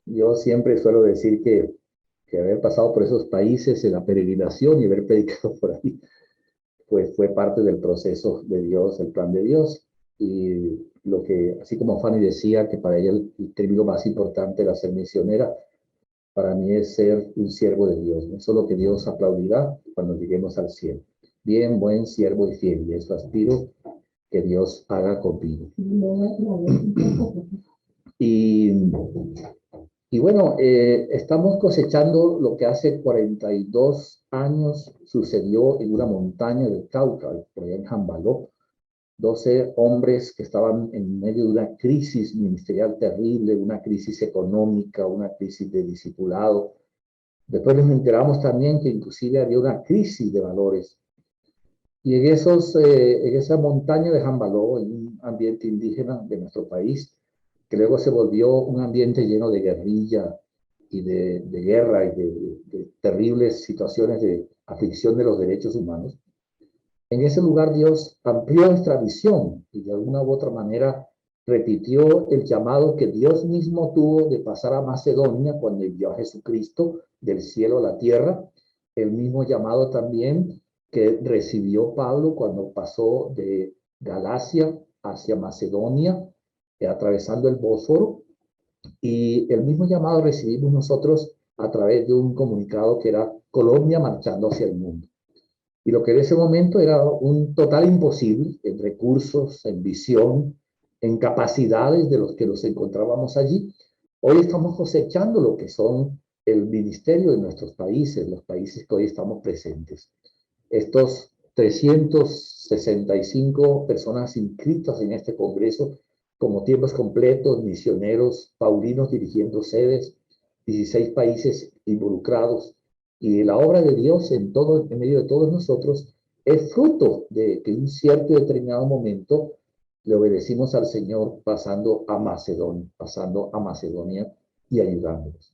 Yo siempre suelo decir que haber pasado por esos países en la peregrinación y haber predicado por ahí, pues fue parte del proceso de Dios, el plan de Dios. Y lo que, así como Fanny decía, que para ella el término más importante era ser misionera, para mí es ser un siervo de Dios. ¿No? Eso es lo que Dios aplaudirá cuando lleguemos al cielo. Bien, buen siervo y fiel. Y eso aspiro que Dios haga conmigo. Y Y bueno, estamos cosechando lo que hace 42 años sucedió en una montaña del Cauca, por allá en Jambaló. 12 hombres que estaban en medio de una crisis ministerial terrible, una crisis económica, una crisis de discipulado. Después nos enteramos también que inclusive había una crisis de valores. Y en esa montaña de Jambaló, en un ambiente indígena de nuestro país, que luego se volvió un ambiente lleno de guerrilla y de guerra y de terribles situaciones de aflicción de los derechos humanos. En ese lugar Dios amplió nuestra visión y de alguna u otra manera repitió el llamado que Dios mismo tuvo de pasar a Macedonia cuando envió a Jesucristo del cielo a la tierra, el mismo llamado también que recibió Pablo cuando pasó de Galacia hacia Macedonia, atravesando el Bósforo, y el mismo llamado recibimos nosotros a través de un comunicado que era Colombia marchando hacia el mundo. Y lo que en ese momento era un total imposible en recursos, en visión, en capacidades de los que nos encontrábamos allí. Hoy estamos cosechando lo que son el ministerio de nuestros países, los países que hoy estamos presentes. Estos 365 personas inscritas en este congreso como tiempos completos, misioneros, paulinos dirigiendo sedes, 16 países involucrados, y la obra de Dios en medio de todos nosotros es fruto de que en un cierto y determinado momento le obedecimos al Señor pasando a Macedonia y ayudándolos.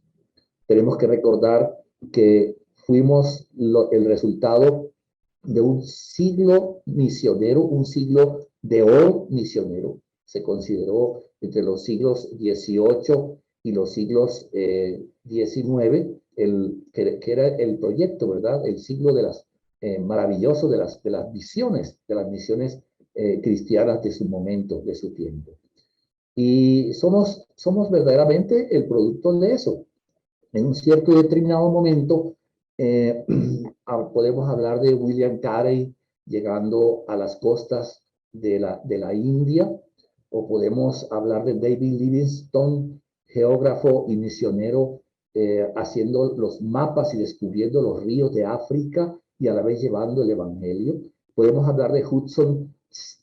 Tenemos que recordar que fuimos el resultado de un siglo misionero, un siglo de oro misionero. Se consideró entre los siglos XVIII y los siglos XIX, que era el proyecto, ¿verdad? El siglo de las maravilloso de las misiones cristianas de su momento, de su tiempo. Y somos verdaderamente el producto de eso. En un cierto y determinado momento, eh, podemos hablar de William Carey llegando a las costas de la India, o podemos hablar de David Livingstone, geógrafo y misionero, haciendo los mapas y descubriendo los ríos de África y a la vez llevando el Evangelio. Podemos hablar de Hudson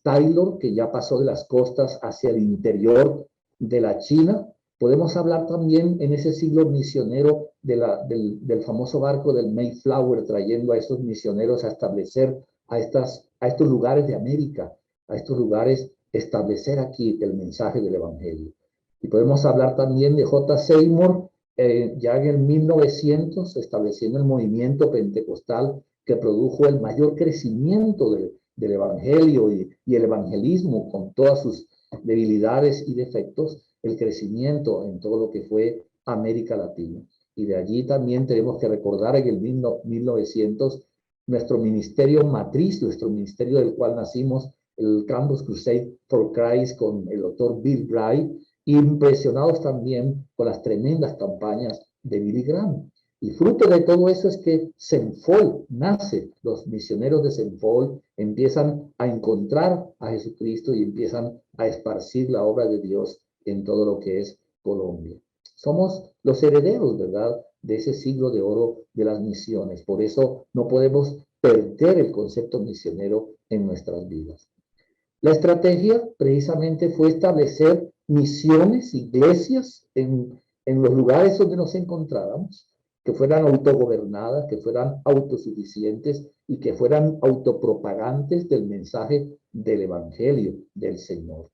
Taylor, que ya pasó de las costas hacia el interior de la China. Podemos hablar también en ese siglo misionero del famoso barco del Mayflower, trayendo a estos misioneros a establecer a estos lugares de América, a estos lugares, establecer aquí el mensaje del Evangelio. Y podemos hablar también de J. Seymour, ya en el 1900, estableciendo el movimiento pentecostal que produjo el mayor crecimiento del Evangelio y el evangelismo con todas sus debilidades y defectos, el crecimiento en todo lo que fue América Latina. Y de allí también tenemos que recordar en el 1900 nuestro ministerio matriz, nuestro ministerio del cual nacimos, el Campus Crusade for Christ con el doctor Bill Bright, impresionados también con las tremendas campañas de Billy Graham. Y fruto de todo eso es que Senfol nace. Los misioneros de Senfol empiezan a encontrar a Jesucristo y empiezan a esparcir la obra de Dios en todo lo que es Colombia. Somos los herederos, ¿verdad?, de ese siglo de oro de las misiones. Por eso no podemos perder el concepto misionero en nuestras vidas. La estrategia precisamente fue establecer misiones, iglesias en los lugares donde nos encontrábamos, que fueran autogobernadas, que fueran autosuficientes y que fueran autopropagantes del mensaje del Evangelio del Señor.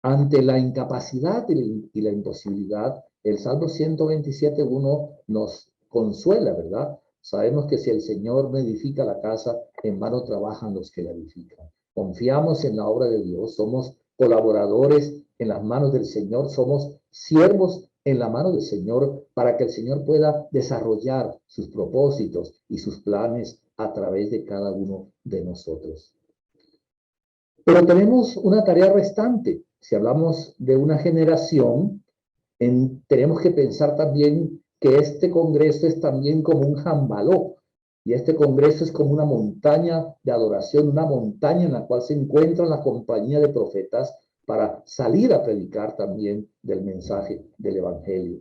Ante la incapacidad y la imposibilidad, el Salmo 127:1 nos consuela, ¿verdad? Sabemos que si el Señor no edifica la casa, en vano trabajan los que la edifican. Confiamos en la obra de Dios, somos colaboradores en las manos del Señor, somos siervos en la mano del Señor para que el Señor pueda desarrollar sus propósitos y sus planes a través de cada uno de nosotros. Pero tenemos una tarea restante. Si hablamos de una generación, tenemos que pensar también que este Congreso es también como un jambaló. Y este Congreso es como una montaña de adoración, una montaña en la cual se encuentra la compañía de profetas para salir a predicar también del mensaje del Evangelio.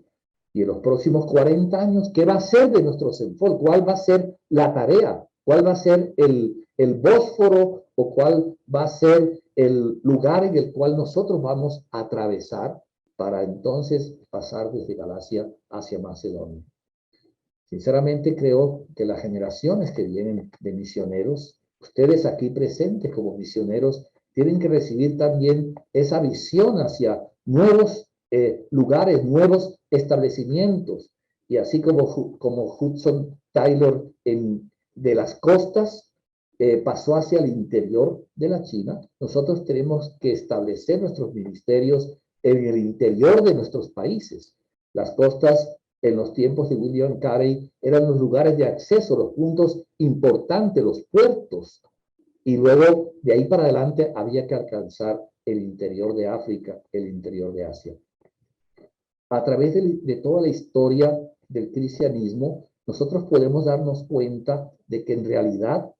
Y en los próximos 40 años, ¿qué va a ser de nuestro CENFOL? ¿Cuál va a ser la tarea? ¿Cuál va a ser el Bósforo o cuál va a ser el lugar en el cual nosotros vamos a atravesar para entonces pasar desde Galacia hacia Macedonia? Sinceramente creo que las generaciones que vienen de misioneros, ustedes aquí presentes como misioneros, tienen que recibir también esa visión hacia nuevos lugares, nuevos establecimientos. Y así como Hudson Taylor de las costas pasó hacia el interior de la China, nosotros tenemos que establecer nuestros ministerios en el interior de nuestros países. Las costas en los tiempos de William Carey eran los lugares de acceso, los puntos importantes, los puertos. Y luego de ahí para adelante había que alcanzar el interior de África, el interior de Asia. A través de toda la historia del cristianismo, nosotros podemos darnos cuenta de que en realidad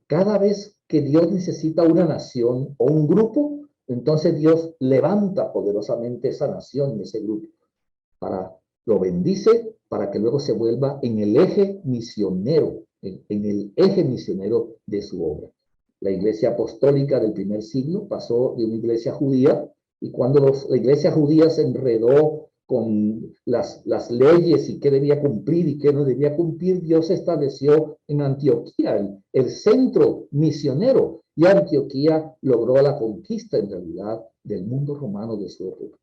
cada vez que Dios necesita una nación o un grupo, entonces Dios levanta poderosamente esa nación, ese grupo, lo bendice para que luego se vuelva en el eje misionero, en el eje misionero de su obra. La iglesia apostólica del primer siglo pasó de una iglesia judía, y cuando la iglesia judía se enredó con las leyes y qué debía cumplir y qué no debía cumplir, Dios estableció en Antioquía el centro misionero, y Antioquía logró la conquista en realidad del mundo romano de su época.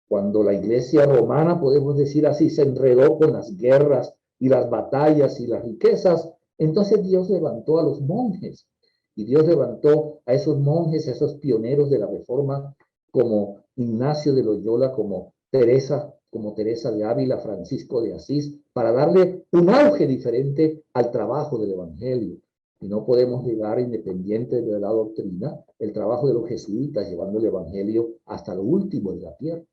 Cuando la iglesia romana, podemos decir así, se enredó con las guerras y las batallas y las riquezas, entonces Dios levantó a los monjes, y Dios levantó a esos monjes, a esos pioneros de la Reforma, como Ignacio de Loyola, como Teresa de Ávila, Francisco de Asís, para darle un auge diferente al trabajo del Evangelio. Y no podemos llegar, independiente de la doctrina, el trabajo de los jesuitas, llevando el Evangelio hasta lo último de la tierra.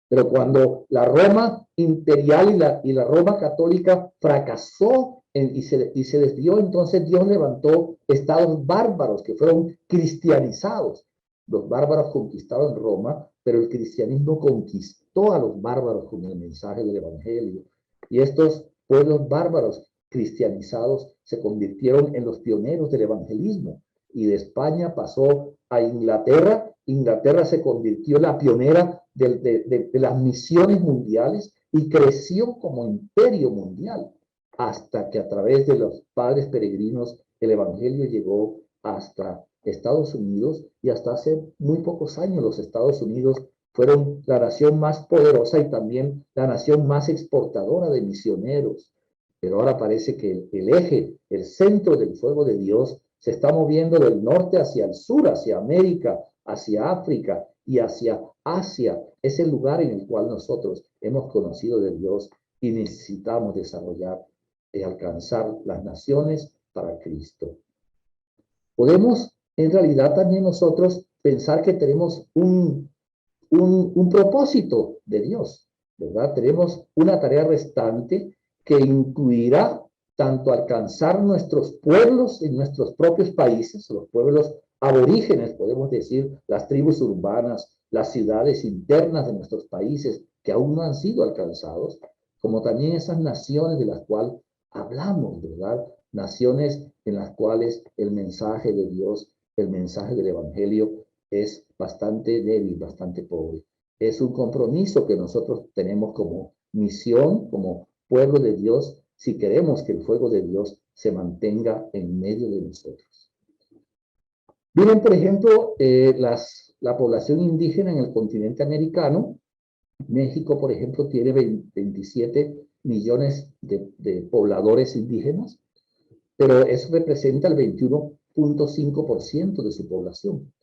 Pero cuando la Roma imperial y la Roma católica fracasó y se desvió, entonces Dios levantó estados bárbaros que fueron cristianizados. Los bárbaros conquistaron Roma, pero el cristianismo conquistó a los bárbaros con el mensaje del Evangelio. Y estos pueblos bárbaros cristianizados se convirtieron en los pioneros del evangelismo. Y de España pasó a Inglaterra. Inglaterra se convirtió en la pionera de las misiones mundiales y creció como imperio mundial, hasta que a través de los padres peregrinos el evangelio llegó hasta Estados Unidos, y hasta hace muy pocos años los Estados Unidos fueron la nación más poderosa y también la nación más exportadora de misioneros. Pero ahora parece que el eje, el centro del fuego de Dios se está moviendo del norte hacia el sur, hacia América, hacia África y hacia Asia. Es el lugar en el cual nosotros hemos conocido de Dios y necesitamos desarrollar y alcanzar las naciones para Cristo. Podemos en realidad también nosotros pensar que tenemos un propósito de Dios, ¿verdad? Tenemos una tarea restante que incluirá tanto alcanzar nuestros pueblos en nuestros propios países, los pueblos aborígenes, podemos decir, las tribus urbanas, las ciudades internas de nuestros países que aún no han sido alcanzados, como también esas naciones de las cuales hablamos, ¿verdad? Naciones en las cuales el mensaje de Dios, el mensaje del Evangelio es bastante débil, bastante pobre. Es un compromiso que nosotros tenemos como misión, como pueblo de Dios, si queremos que el fuego de Dios se mantenga en medio de nosotros. Miren, por ejemplo, la población indígena en el continente americano. México, por ejemplo, tiene 27 millones de pobladores indígenas, pero eso representa el 21.5% de su población.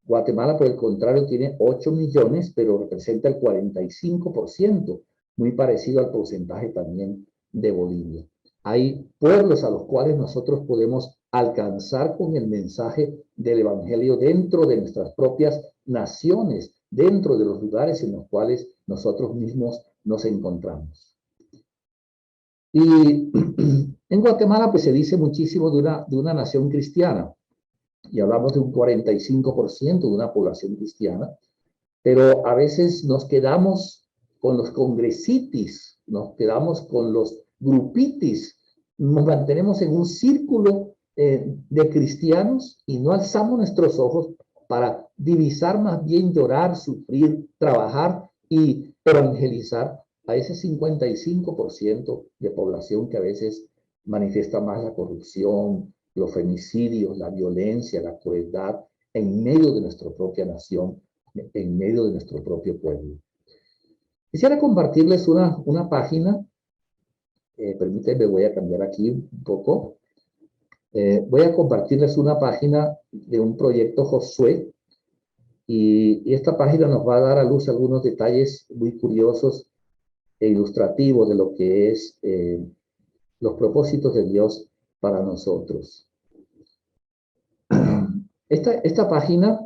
Guatemala, por el contrario, tiene 8 millones, pero representa el 45%, muy parecido al porcentaje también de Bolivia. Hay pueblos a los cuales nosotros podemos alcanzar con el mensaje del Evangelio dentro de nuestras propias naciones, dentro de los lugares en los cuales nosotros mismos nos encontramos. Y en Guatemala pues se dice muchísimo de una nación cristiana, y hablamos de un 45% de una población cristiana, pero a veces nos quedamos con los congresitis, nos quedamos con los grupitis, nos mantenemos en un círculo de cristianos y no alzamos nuestros ojos para divisar, más bien llorar, sufrir, trabajar y evangelizar a ese 55% de población que a veces manifiesta más la corrupción, los femicidios, la violencia, la crueldad en medio de nuestra propia nación, en medio de nuestro propio pueblo. Quisiera compartirles una página, permítanme, voy a cambiar aquí un poco. Voy a compartirles una página de un proyecto Josué, y esta página nos va a dar a luz algunos detalles muy curiosos e ilustrativos de lo que es los propósitos de Dios para nosotros. Esta página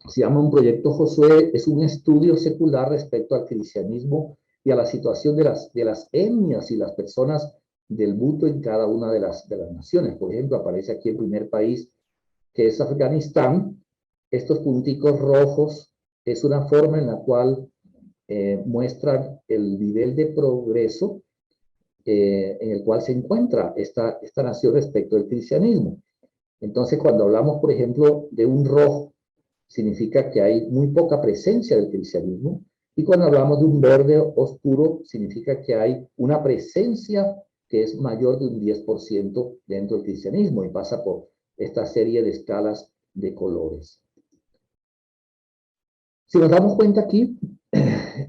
se llama Un Proyecto Josué, es un estudio secular respecto al cristianismo y a la situación de las etnias y las personas del mundo en cada una de las naciones. Por ejemplo, aparece aquí el primer país, que es Afganistán. Estos punticos rojos es una forma en la cual muestran el nivel de progreso en el cual se encuentra esta nación respecto al cristianismo. Entonces, cuando hablamos, por ejemplo, de un rojo, significa que hay muy poca presencia del cristianismo, y cuando hablamos de un verde oscuro, significa que hay una presencia que es mayor de un 10% dentro del cristianismo, y pasa por esta serie de escalas de colores. Si nos damos cuenta aquí,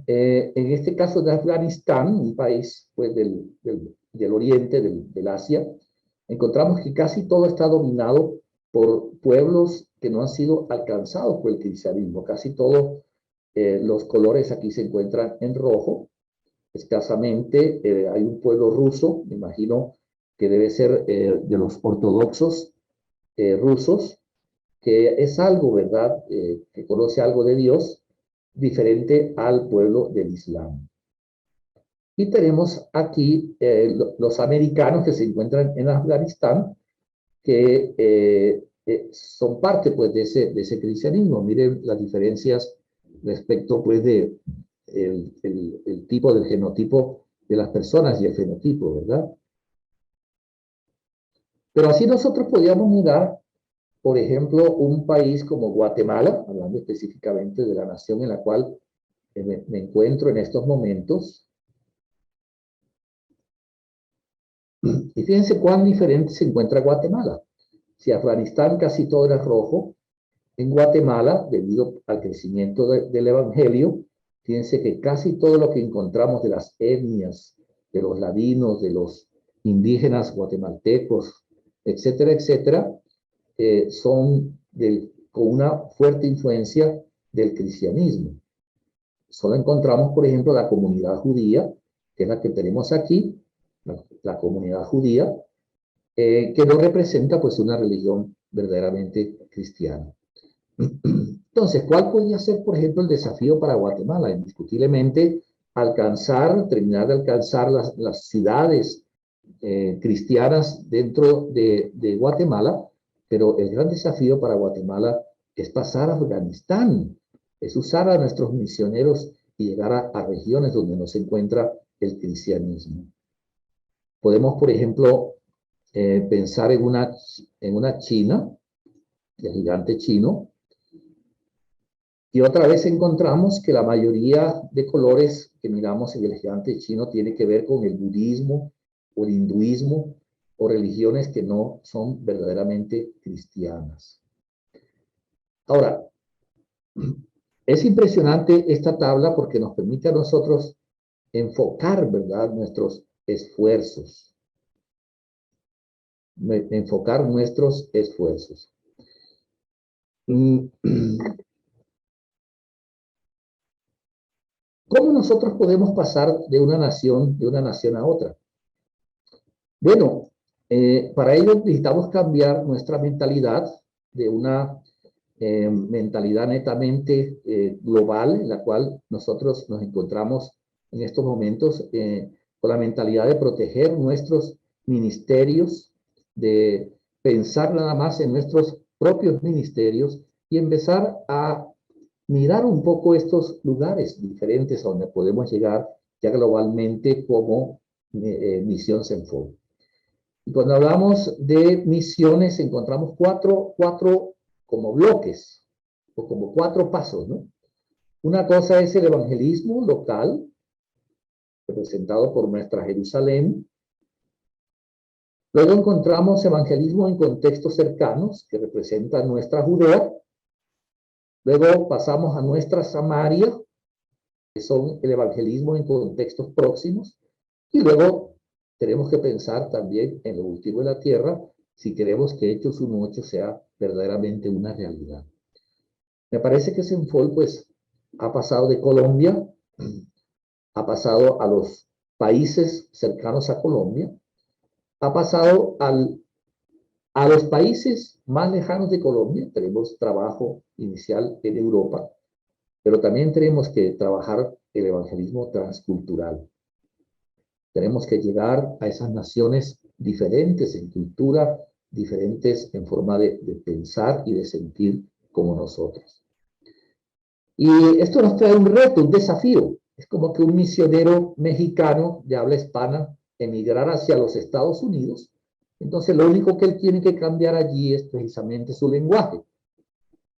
en este caso de Afganistán, un país pues, del oriente, del Asia, encontramos que casi todo está dominado por pueblos que no han sido alcanzados por el cristianismo. Casi todos los colores aquí se encuentran en rojo. Escasamente hay un pueblo ruso, me imagino que debe ser de los ortodoxos rusos, que es algo, ¿verdad?, que conoce algo de Dios, diferente al pueblo del Islam. Y tenemos aquí los americanos que se encuentran en Afganistán, que son parte pues de ese cristianismo. Miren las diferencias respecto pues de el tipo del genotipo de las personas y el fenotipo, ¿verdad? Pero así nosotros podíamos mirar, por ejemplo, un país como Guatemala, hablando específicamente de la nación en la cual me encuentro en estos momentos. Y fíjense cuán diferente se encuentra Guatemala. Si Afganistán casi todo era rojo, en Guatemala, debido al crecimiento del Evangelio, fíjense que casi todo lo que encontramos de las etnias, de los ladinos, de los indígenas guatemaltecos, etcétera, etcétera, son con una fuerte influencia del cristianismo. Solo encontramos, por ejemplo, la comunidad judía, que es la que tenemos aquí, la comunidad judía, que no representa pues una religión verdaderamente cristiana. Entonces, ¿cuál podría ser, por ejemplo, el desafío para Guatemala? Indiscutiblemente, terminar de alcanzar las ciudades cristianas dentro de Guatemala, pero el gran desafío para Guatemala es pasar a Afganistán, es usar a nuestros misioneros y llegar a regiones donde no se encuentra el cristianismo. Podemos, por ejemplo, pensar en una China, el gigante chino, y otra vez encontramos que la mayoría de colores que miramos en el gigante chino tiene que ver con el budismo o el hinduismo o religiones que no son verdaderamente cristianas. Ahora, es impresionante esta tabla porque nos permite a nosotros enfocar, ¿verdad?, nuestros esfuerzos. Enfocar nuestros esfuerzos. Mm, ¿Cómo nosotros podemos pasar de una nación a otra? Bueno, para ello necesitamos cambiar nuestra mentalidad de una mentalidad netamente global, en la cual nosotros nos encontramos en estos momentos con la mentalidad de proteger nuestros ministerios, de pensar nada más en nuestros propios ministerios y empezar a mirar un poco estos lugares diferentes a donde podemos llegar ya globalmente como Misión Senfo. Y cuando hablamos de misiones, encontramos cuatro como bloques o como cuatro pasos, ¿no? Una cosa es el evangelismo local, representado por nuestra Jerusalén. Luego encontramos evangelismo en contextos cercanos, que representa nuestra Judea. Luego pasamos a nuestra Samaria, que son el evangelismo en contextos próximos. Y luego tenemos que pensar también en lo último de la tierra, si queremos que Hechos 1:8 sea verdaderamente una realidad. Me parece que Senfol pues ha pasado de Colombia, ha pasado a los países cercanos a Colombia, ha pasado a los países más lejanos de Colombia. Tenemos trabajo inicial en Europa, pero también tenemos que trabajar el evangelismo transcultural. Tenemos que llegar a esas naciones diferentes en cultura, diferentes en forma de pensar y de sentir como nosotros. Y esto nos trae un reto, un desafío. Es como que un misionero mexicano de habla hispana emigrar hacia los Estados Unidos. Entonces, lo único que él tiene que cambiar allí es precisamente su lenguaje.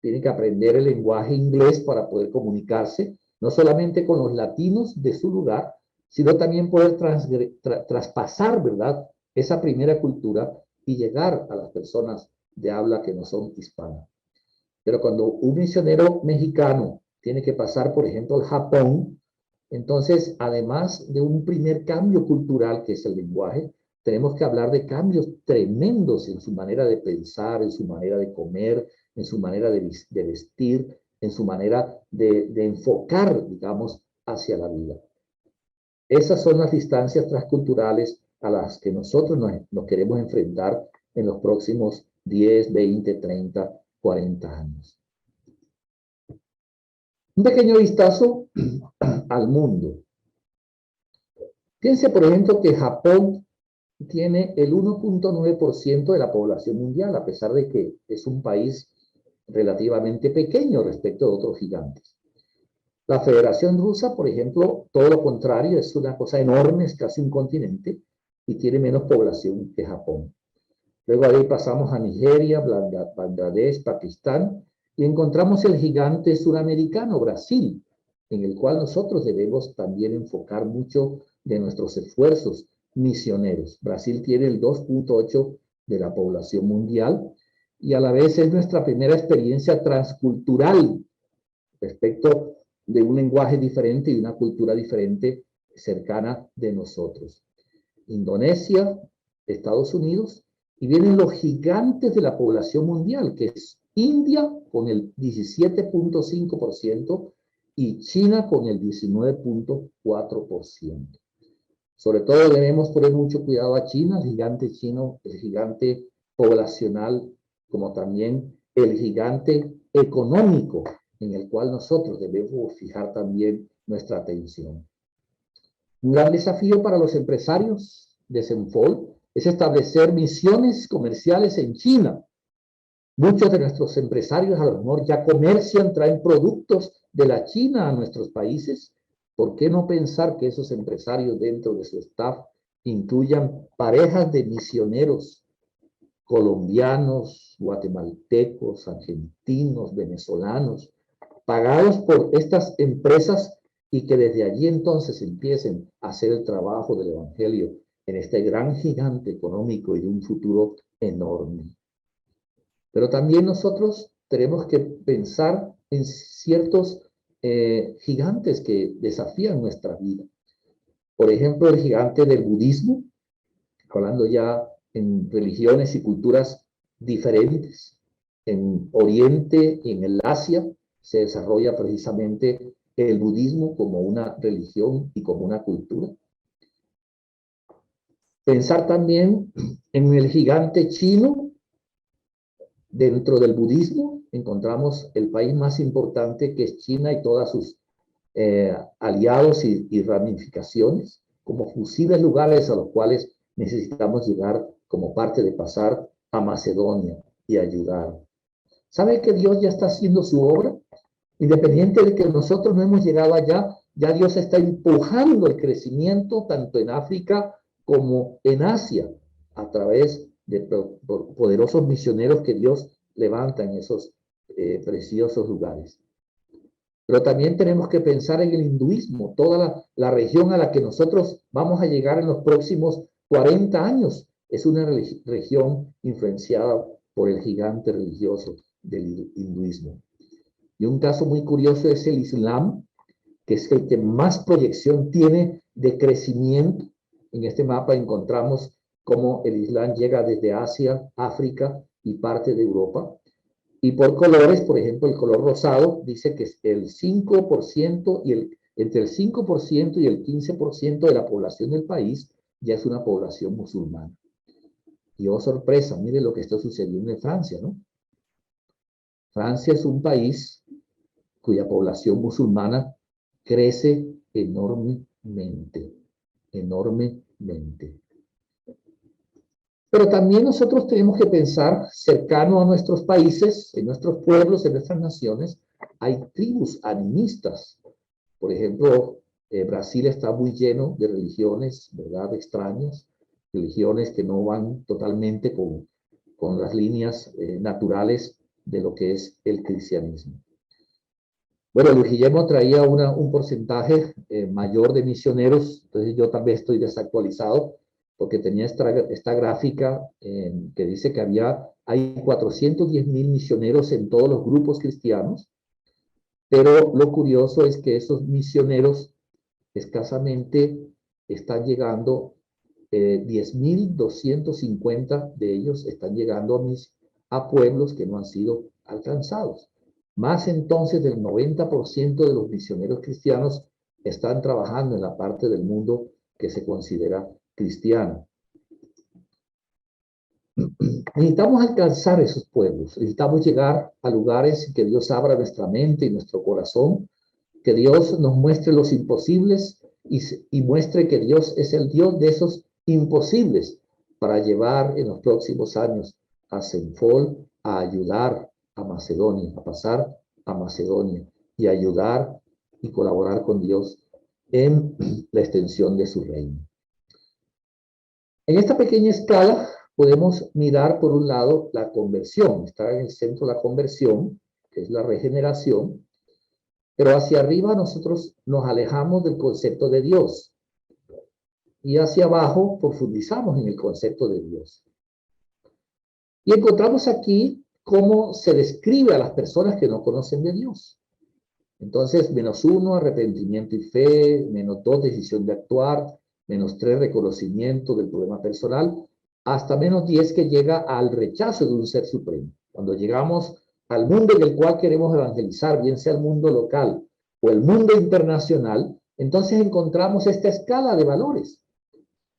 Tiene que aprender el lenguaje inglés para poder comunicarse, no solamente con los latinos de su lugar, sino también poder traspasar, ¿verdad?, esa primera cultura y llegar a las personas de habla que no son hispanas. Pero cuando un misionero mexicano tiene que pasar, por ejemplo, al Japón, entonces, además de un primer cambio cultural, que es el lenguaje, tenemos que hablar de cambios tremendos en su manera de pensar, en su manera de comer, en su manera de vestir, en su manera de enfocar, digamos, hacia la vida. Esas son las distancias transculturales a las que nosotros nos queremos enfrentar en los próximos 10, 20, 30, 40 años. Un pequeño vistazo al mundo. Fíjense, por ejemplo, que Japón tiene el 1.9% de la población mundial, a pesar de que es un país relativamente pequeño respecto a otros gigantes. La Federación Rusa, por ejemplo, todo lo contrario, es una cosa enorme, es casi un continente y tiene menos población que Japón. Luego ahí pasamos a Nigeria, Bangladesh, Pakistán y encontramos el gigante suramericano, Brasil, en el cual nosotros debemos también enfocar mucho de nuestros esfuerzos misioneros. Brasil tiene el 2.8 de la población mundial y a la vez es nuestra primera experiencia transcultural respecto de un lenguaje diferente y una cultura diferente cercana de nosotros. Indonesia, Estados Unidos, y vienen los gigantes de la población mundial, que es India con el 17.5% y China con el 19.4%. Sobre todo debemos poner mucho cuidado a China, el gigante chino, el gigante poblacional, como también el gigante económico, en el cual nosotros debemos fijar también nuestra atención. Un gran desafío para los empresarios de Senfol es establecer misiones comerciales en China. Muchos de nuestros empresarios a lo mejor ya comercian, traen productos de la China a nuestros países. ¿Por qué no pensar que esos empresarios dentro de su staff incluyan parejas de misioneros colombianos, guatemaltecos, argentinos, venezolanos, pagados por estas empresas y que desde allí entonces empiecen a hacer el trabajo del Evangelio en este gran gigante económico y de un futuro enorme? Pero también nosotros tenemos que pensar en ciertos gigantes que desafían nuestra vida. Por ejemplo, el gigante del budismo, hablando ya en religiones y culturas diferentes. En Oriente y en el Asia se desarrolla precisamente el budismo como una religión y como una cultura. Pensar también en el gigante chino. Dentro del budismo encontramos el país más importante, que es China, y todas sus aliados y ramificaciones, como fusibles lugares a los cuales necesitamos llegar como parte de pasar a Macedonia y ayudar. ¿Sabe que Dios ya está haciendo su obra? Independiente de que nosotros no hemos llegado allá, ya Dios está empujando el crecimiento tanto en África como en Asia, a través de poderosos misioneros que Dios levanta en esos preciosos lugares. Pero también tenemos que pensar en el hinduismo, toda la región a la que nosotros vamos a llegar en los próximos 40 años. Es una región influenciada por el gigante religioso del hinduismo. Y un caso muy curioso es el Islam, que es el que más proyección tiene de crecimiento. En este mapa encontramos cómo el Islam llega desde Asia, África y parte de Europa. Y por colores, por ejemplo, el color rosado dice que es el 5% entre el 5% y el 15% de la población del país ya es una población musulmana. Y oh sorpresa, mire lo que está sucediendo en Francia, ¿no? Francia es un país cuya población musulmana crece enormemente, enormemente. Pero también nosotros tenemos que pensar cercano a nuestros países, en nuestros pueblos, en nuestras naciones, hay tribus animistas. Por ejemplo, Brasil está muy lleno de religiones, ¿verdad?, extrañas, religiones que no van totalmente con las líneas naturales de lo que es el cristianismo. Bueno, Luis Guillermo traía un porcentaje mayor de misioneros, entonces yo también estoy desactualizado, porque tenía esta gráfica que dice que hay 410,000 misioneros en todos los grupos cristianos, pero lo curioso es que esos misioneros escasamente están llegando, 10,250 de ellos están llegando a pueblos que no han sido alcanzados. Más entonces del 90% de los misioneros cristianos están trabajando en la parte del mundo que se considera cristiana. Necesitamos alcanzar esos pueblos, necesitamos llegar a lugares que Dios abra nuestra mente y nuestro corazón, que Dios nos muestre los imposibles y muestre que Dios es el Dios de esos imposibles, para llevar en los próximos años a Senfol a ayudar a Macedonia, a pasar a Macedonia y ayudar y colaborar con Dios en la extensión de su reino. En esta pequeña escala podemos mirar por un lado la conversión, está en el centro la conversión, que es la regeneración, pero hacia arriba nosotros nos alejamos del concepto de Dios y hacia abajo profundizamos en el concepto de Dios. Y encontramos aquí cómo se describe a las personas que no conocen de Dios. Entonces, -1, arrepentimiento y fe, -2, decisión de actuar, -3, reconocimiento del problema personal, hasta -10, que llega al rechazo de un ser supremo. Cuando llegamos al mundo en el cual queremos evangelizar, bien sea el mundo local o el mundo internacional, entonces encontramos esta escala de valores.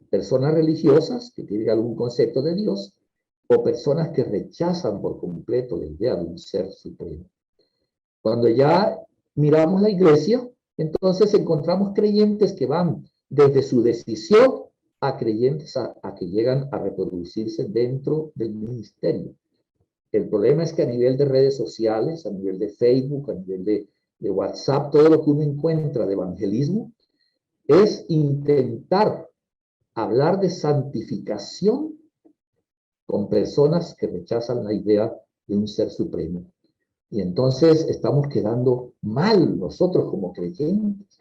Personas religiosas que tienen algún concepto de Dios, o personas que rechazan por completo la idea de un ser supremo. Cuando ya miramos la iglesia, entonces encontramos creyentes que van desde su decisión a creyentes a que llegan a reproducirse dentro del ministerio. El problema es que a nivel de redes sociales, a nivel de Facebook, a nivel de WhatsApp, todo lo que uno encuentra de evangelismo es intentar hablar de santificación con personas que rechazan la idea de un ser supremo. Y entonces estamos quedando mal nosotros como creyentes.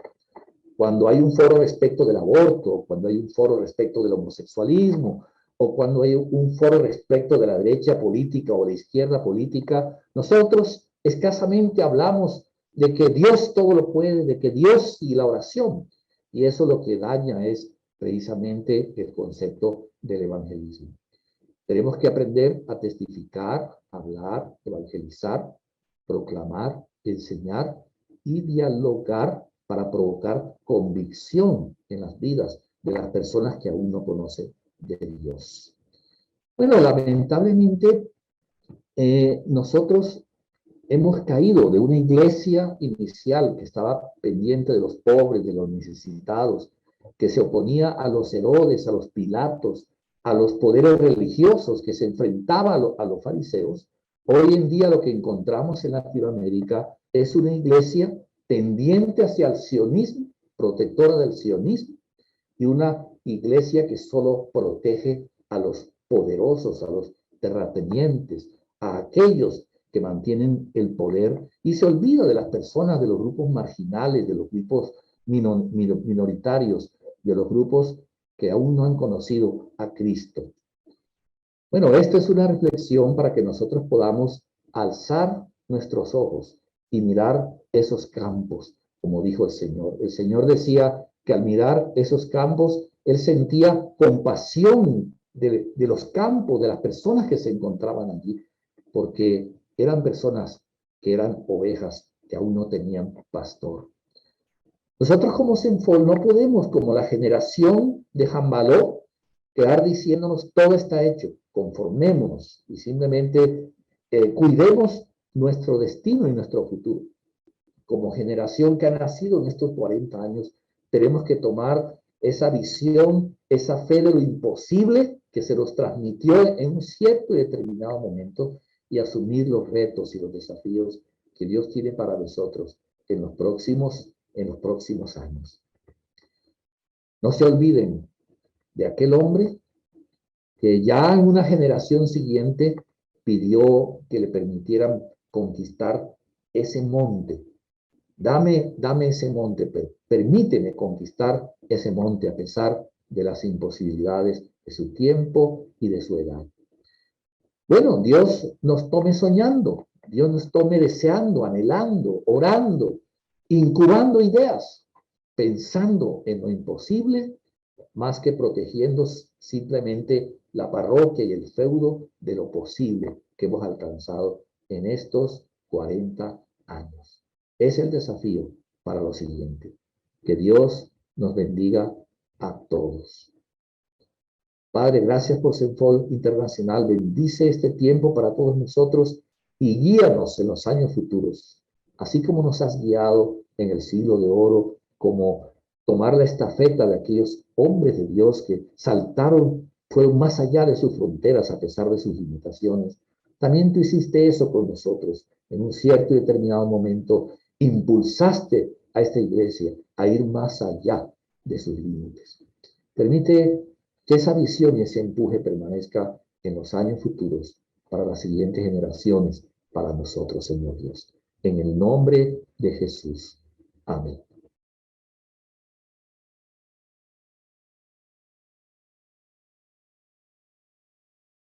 Cuando hay un foro respecto del aborto, cuando hay un foro respecto del homosexualismo, o cuando hay un foro respecto de la derecha política o la izquierda política, nosotros escasamente hablamos de que Dios todo lo puede, de que Dios y la oración. Y eso lo que daña es precisamente el concepto del evangelismo. Tenemos que aprender a testificar, hablar, evangelizar, proclamar, enseñar y dialogar para provocar convicción en las vidas de las personas que aún no conocen de Dios. Bueno, lamentablemente nosotros hemos caído de una iglesia inicial que estaba pendiente de los pobres, de los necesitados, que se oponía a los Herodes, a los Pilatos, a los poderes religiosos, que se enfrentaba a los fariseos. Hoy en día lo que encontramos en Latinoamérica es una iglesia tendiente hacia el sionismo, protectora del sionismo, y una iglesia que solo protege a los poderosos, a los terratenientes, a aquellos que mantienen el poder y se olvida de las personas, de los grupos marginales, de los grupos minoritarios, de los grupos que aún no han conocido a Cristo. Bueno, esto es una reflexión para que nosotros podamos alzar nuestros ojos y mirar esos campos, como dijo el Señor. El Señor decía que al mirar esos campos, Él sentía compasión de los campos, de las personas que se encontraban allí, porque eran personas que eran ovejas que aún no tenían pastor. Nosotros como Senfol no podemos, como la generación de Jambaló, quedar diciéndonos todo está hecho, conformémonos y simplemente cuidemos nuestro destino y nuestro futuro. Como generación que ha nacido en estos 40 años, tenemos que tomar esa visión, esa fe de lo imposible que se nos transmitió en un cierto y determinado momento y asumir los retos y los desafíos que Dios tiene para nosotros en los próximos años. No se olviden de aquel hombre que ya en una generación siguiente pidió que le permitieran conquistar ese monte. Dame ese monte, permíteme conquistar ese monte a pesar de las imposibilidades de su tiempo y de su edad. Bueno, Dios nos tome soñando, Dios nos tome deseando, anhelando, orando, incubando ideas, pensando en lo imposible, más que protegiendo simplemente la parroquia y el feudo de lo posible que hemos alcanzado en estos 40 años. Es el desafío para lo siguiente. Que Dios nos bendiga a todos. Padre, gracias por Senfol Internacional. Bendice este tiempo para todos nosotros y guíanos en los años futuros, así como nos has guiado en el siglo de oro, como tomar la estafeta de aquellos hombres de Dios que saltaron, fueron más allá de sus fronteras a pesar de sus limitaciones. También tú hiciste eso con nosotros. En un cierto y determinado momento impulsaste a esta iglesia a ir más allá de sus límites. Permite que esa visión y ese empuje permanezca en los años futuros para las siguientes generaciones, para nosotros, Señor Dios. En el nombre de Jesús. Amén.